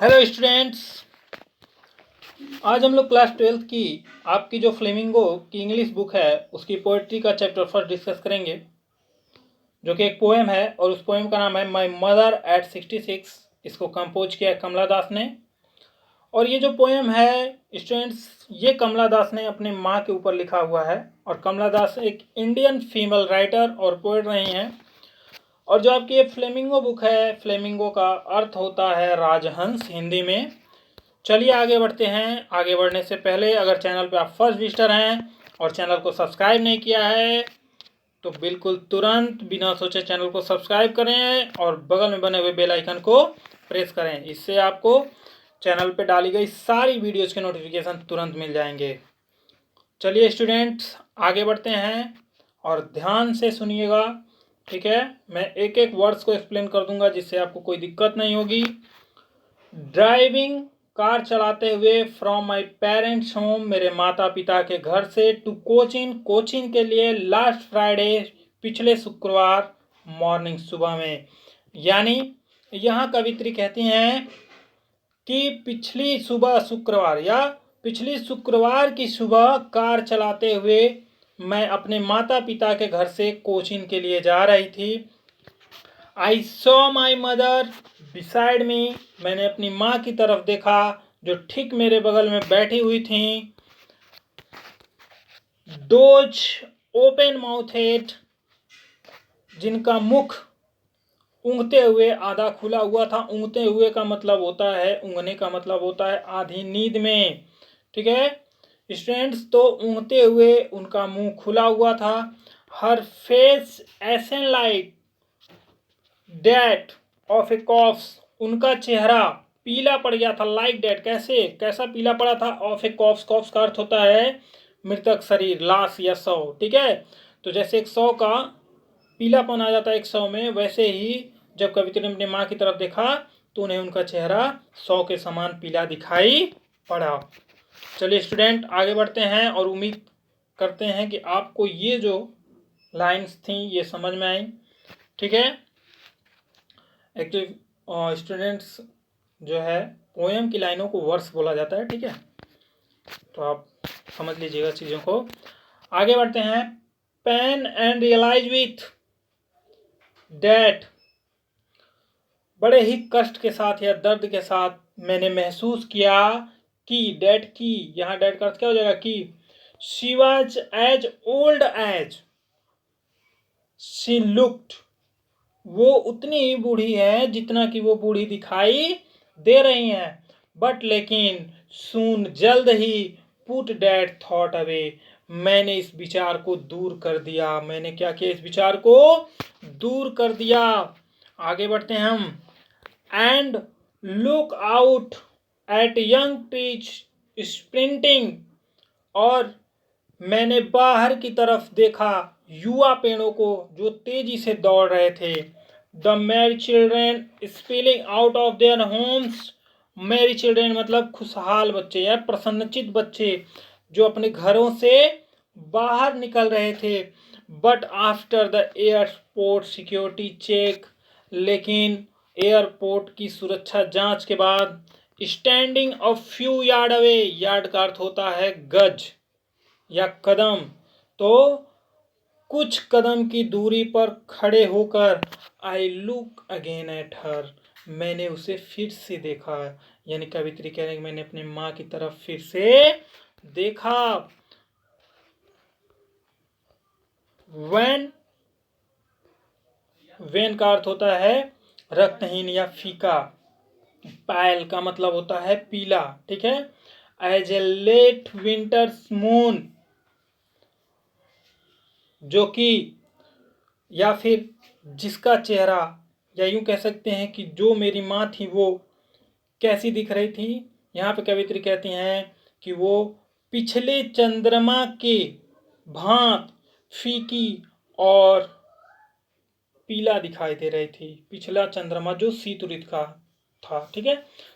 Hello students. आज हम लोग क्लास 12th की आपकी जो फ्लेमिंगो की इंग्लिश बुक है उसकी पोएट्री का चैप्टर फर्स्ट डिस्कस करेंगे, जो कि एक पोएम है और उस पोएम का नाम है माई मदर एट 66। इसको कंपोज किया है कमला दास ने। और ये जो पोएम है स्टूडेंट्स, ये कमला दास ने अपने माँ के ऊपर लिखा हुआ है। और कमला दास एक इंडियन फीमेल राइटर और पोएट रही हैं। और जो आपकी ये फ्लेमिंगो बुक है, फ्लेमिंगो का अर्थ होता है राजहंस हिंदी में। चलिए आगे बढ़ते हैं। आगे बढ़ने से पहले अगर चैनल पे आप फर्स्ट विजिटर हैं और चैनल को सब्सक्राइब नहीं किया है तो बिल्कुल तुरंत बिना सोचे चैनल को सब्सक्राइब करें और बगल में बने हुए बेल आइकन को प्रेस करें। इससे आपको चैनल पे डाली गई सारी वीडियोज़ के नोटिफिकेशन तुरंत मिल जाएंगे। चलिए स्टूडेंट्स आगे बढ़ते हैं और ध्यान से सुनिएगा, ठीक है। मैं एक एक वर्ड्स को एक्सप्लेन कर दूंगा जिससे आपको कोई दिक्कत नहीं होगी। ड्राइविंग, कार चलाते हुए, फ्रॉम माई पेरेंट्स होम, मेरे माता पिता के घर से, टू कोचिंग, कोचिंग के लिए, लास्ट फ्राइडे, पिछले शुक्रवार, मॉर्निंग, सुबह में। यानी यहाँ कवित्री कहती हैं कि पिछली सुबह शुक्रवार या पिछली शुक्रवार की सुबह कार चलाते हुए मैं अपने माता पिता के घर से कोचिंग के लिए जा रही थी। I saw my mother beside me, मैंने अपनी माँ की तरफ देखा जो ठीक मेरे बगल में बैठी हुई थी। दोज ओपन माउथेड, जिनका मुख ऊँघते हुए आधा खुला हुआ था। ऊँघते हुए का मतलब होता है, ऊँघने का मतलब होता है आधी नींद में, ठीक है स्टूडेंट्स। तो ऊँघते हुए उनका मुंह खुला हुआ था। Her face ashen like that of a corpse, उनका चेहरा पीला पड़ गया था। लाइक डेट, कैसा पीला पड़ा था। ऑफ ए कॉफ्स, कॉफ्स का अर्थ होता है मृतक शरीर, लाश या शव, ठीक है। तो जैसे एक शव का पीलापन आ जाता है एक शव में, वैसे ही जब कवित्री ने अपनी माँ की तरफ देखा तो उन्हें उनका चेहरा शव के समान पीला दिखाई पड़ा। चलिए स्टूडेंट आगे बढ़ते हैं और उम्मीद करते हैं कि आपको ये जो लाइंस थी ये समझ में आई, ठीक है। एक्चुअली स्टूडेंट्स जो है पोएम की लाइनों को वर्स बोला जाता है, ठीक है। तो आप समझ लीजिएगा चीज़ों को। आगे बढ़ते हैं। Pain and realise with that, बड़े ही कष्ट के साथ या दर्द के साथ मैंने महसूस किया कि, डैट की, यहाँ डैट का अर्थ क्या हो जाएगा कि, she was as old as she looked, वो उतनी ही बूढ़ी है जितना कि वो बूढ़ी दिखाई दे रही हैं। बट लेकिन सून, जल्द ही, पुट डैट थॉट अवे, मैंने इस विचार को दूर कर दिया। मैंने क्या किया, इस विचार को दूर कर दिया। आगे बढ़ते हैं हम। And look out at young trees sprinting, और मैंने बाहर की तरफ देखा युवा पेड़ों को जो तेजी से दौड़ रहे थे। The merry children spilling out of their homes, merry children मतलब खुशहाल बच्चे या प्रसन्नचित बच्चे जो अपने घरों से बाहर निकल रहे थे। But after the airport security check, लेकिन एयरपोर्ट की सुरक्षा जांच के बाद, standing a few yards away, yard का अर्थ होता है गज या कदम, तो कुछ कदम की दूरी पर खड़े होकर, I look again at her, मैंने उसे फिर से देखा। यानी कवित्री कह रहे हैं मैंने अपनी माँ की तरफ फिर से देखा। वेन, वेन का अर्थ होता है रक्तहीन या फीका। पायल का मतलब होता है पीला, ठीक है। As a late winter's moon, जो कि, या फिर जिसका चेहरा, या यूं कह सकते हैं कि जो मेरी माँ थी वो कैसी दिख रही थी। यहाँ पे कवित्री कहती हैं कि वो पिछले चंद्रमा के भांत फीकी और पीला दिखाई दे रही थी। पिछला चंद्रमा जो शीत ऋतु का था, ठीक है।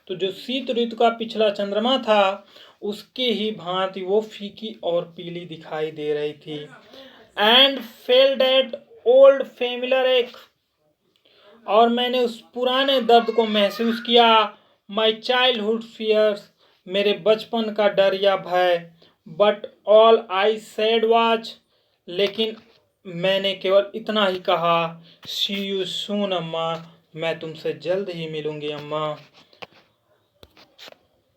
तो जो शीत ऋतु का पिछला चंद्रमा था उसके ही भांति वो फीकी और पीली दिखाई दे रही थी। And fail that old familiar एक, और मैंने उस पुराने दर्द को महसूस किया। माई चाइल्डहुड फियर्स, मेरे बचपन का डर या भय, but all I said was, लेकिन मैंने केवल इतना ही कहा, सी यू सून अम्मा, मैं तुमसे जल्द ही मिलूंगी अम्मा।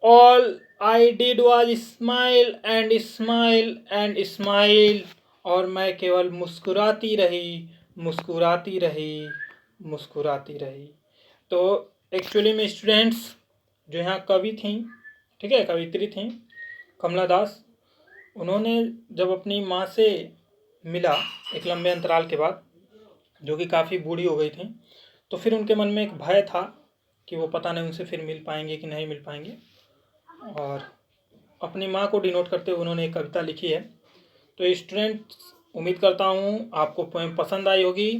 All I did was smile and smile and smile, और मैं केवल मुस्कुराती रही, मुस्कुराती रही, मुस्कुराती रही। तो एक्चुअली में स्टूडेंट्स, जो यहाँ कवि थी, ठीक है, कवित्री थी कमला दास, उन्होंने जब अपनी माँ से मिला एक लंबे अंतराल के बाद, जो कि काफ़ी बूढ़ी हो गई थी, तो फिर उनके मन में एक भय था कि वो पता नहीं उनसे फिर मिल पाएंगे कि नहीं मिल पाएंगे, और अपनी माँ को डिनोट करते हुए उन्होंने एक कविता लिखी है। तो स्टूडेंट्स, उम्मीद करता हूँ आपको पोएम पसंद आई होगी।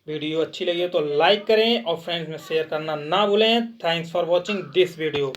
वीडियो अच्छी लगी है तो लाइक करें और फ्रेंड्स में शेयर करना ना भूलें। Thanks for watching this video.